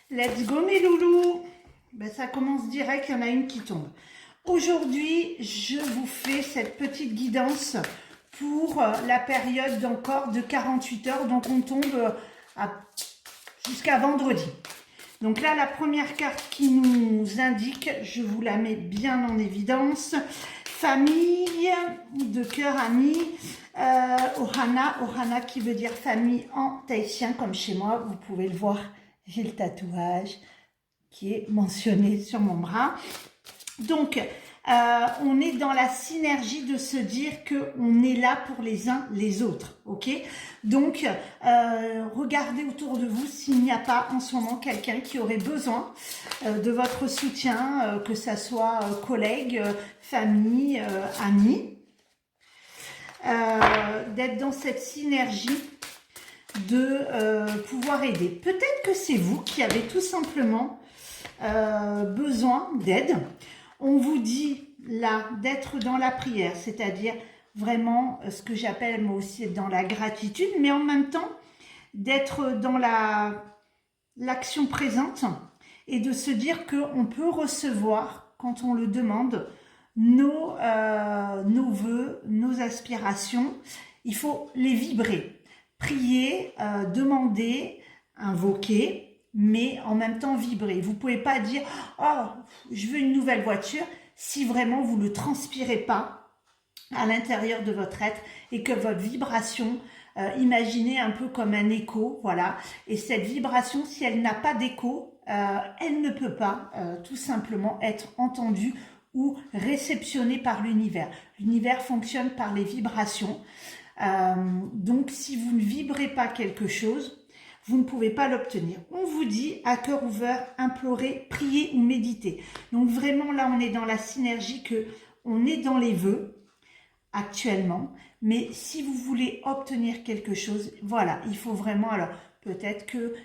Let's go mes loulous. Ben, ça commence direct, il y en a une qui tombe. Aujourd'hui, je vous fais cette petite guidance pour la période d'encore de 48 heures. Donc on tombe jusqu'à vendredi. Donc là, la première carte qui nous indique, je vous la mets bien en évidence. Famille de cœur ami, Ohana qui veut dire famille en tahitien comme chez moi. Vous pouvez le voir, j'ai le tatouage qui est mentionné sur mon bras. Donc, on est dans la synergie de se dire qu'on est là pour les uns les autres, ok? Donc, regardez autour de vous s'il n'y a pas en ce moment quelqu'un qui aurait besoin de votre soutien, que ça soit collègue, famille, amis, d'être dans cette synergie de pouvoir aider. Peut-être que c'est vous qui avez tout simplement besoin d'aide. On vous dit là d'être dans la prière, c'est-à-dire vraiment ce que j'appelle moi aussi être dans la gratitude, mais en même temps d'être dans l'action présente et de se dire qu'on peut recevoir, quand on le demande, nos vœux, nos aspirations. Il faut les vibrer, prier, demander, invoquer, mais en même temps vibrer. Vous ne pouvez pas dire « Oh, je veux une nouvelle voiture » si vraiment vous ne le transpirez pas à l'intérieur de votre être et que votre vibration, imaginez un peu comme un écho, voilà. Et cette vibration, si elle n'a pas d'écho, elle ne peut pas tout simplement être entendue ou réceptionnée par l'univers. L'univers fonctionne par les vibrations. Donc, si vous ne vibrez pas quelque chose, vous ne pouvez pas l'obtenir. On vous dit à cœur ouvert, implorer, prier ou méditer. Donc vraiment là, on est dans la synergie que on est dans les vœux actuellement. Mais si vous voulez obtenir quelque chose, voilà, il faut vraiment, alors peut-être que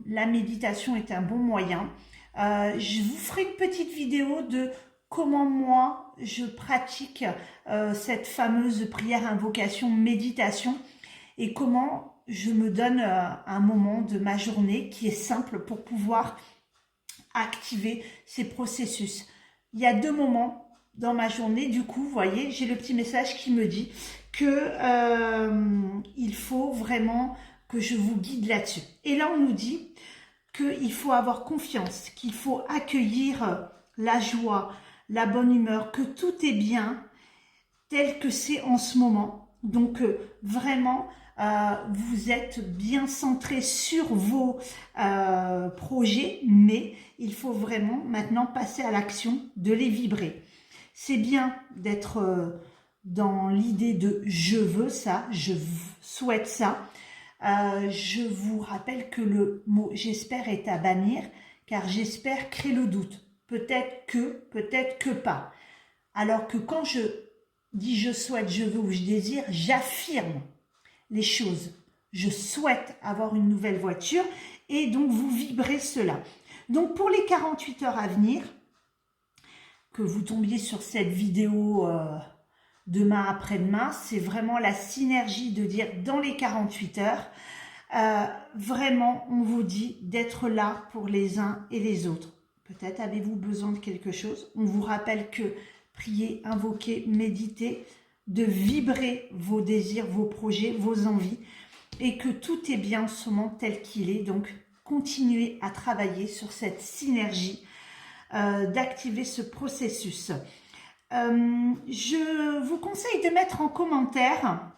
la méditation est un bon moyen. Je vous ferai une petite vidéo de comment moi je pratique cette fameuse prière, invocation, méditation et comment je me donne un moment de ma journée qui est simple pour pouvoir activer ces processus. Il y a 2 moments dans ma journée, du coup, vous voyez, j'ai le petit message qui me dit que il faut vraiment que je vous guide là-dessus. Et là, on nous dit qu'il faut avoir confiance, qu'il faut accueillir la joie, la bonne humeur, que tout est bien tel que c'est en ce moment. Donc, vraiment, vous êtes bien centré sur vos projets, mais il faut vraiment maintenant passer à l'action, de les vibrer. C'est bien d'être dans l'idée de « je veux ça »,« je souhaite ça ». Je vous rappelle que le mot « j'espère » est à bannir, car « j'espère » crée le doute. Peut-être que pas. Alors que quand je dis « je souhaite »,« je veux » ou « je désire », j'affirme les choses. Je souhaite avoir une nouvelle voiture et donc vous vibrez cela. Donc pour les 48 heures à venir, que vous tombiez sur cette vidéo demain après-demain, c'est vraiment la synergie de dire dans les 48 heures, vraiment on vous dit d'être là pour les uns et les autres. Peut-être avez-vous besoin de quelque chose. On vous rappelle que prier, invoquer, méditer, de vibrer vos désirs, vos projets, vos envies et que tout est bien en ce moment tel qu'il est. Donc, continuez à travailler sur cette synergie, d'activer ce processus. Je vous conseille de mettre en commentaire,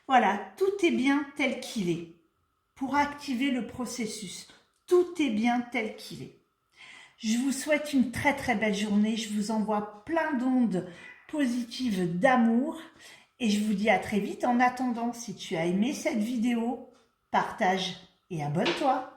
voilà, tout est bien tel qu'il est pour activer le processus. Tout est bien tel qu'il est. Je vous souhaite une très très belle journée. Je vous envoie plein d'ondes positives d'amour et je vous dis à très vite. En attendant, si tu as aimé cette vidéo, partage et abonne-toi.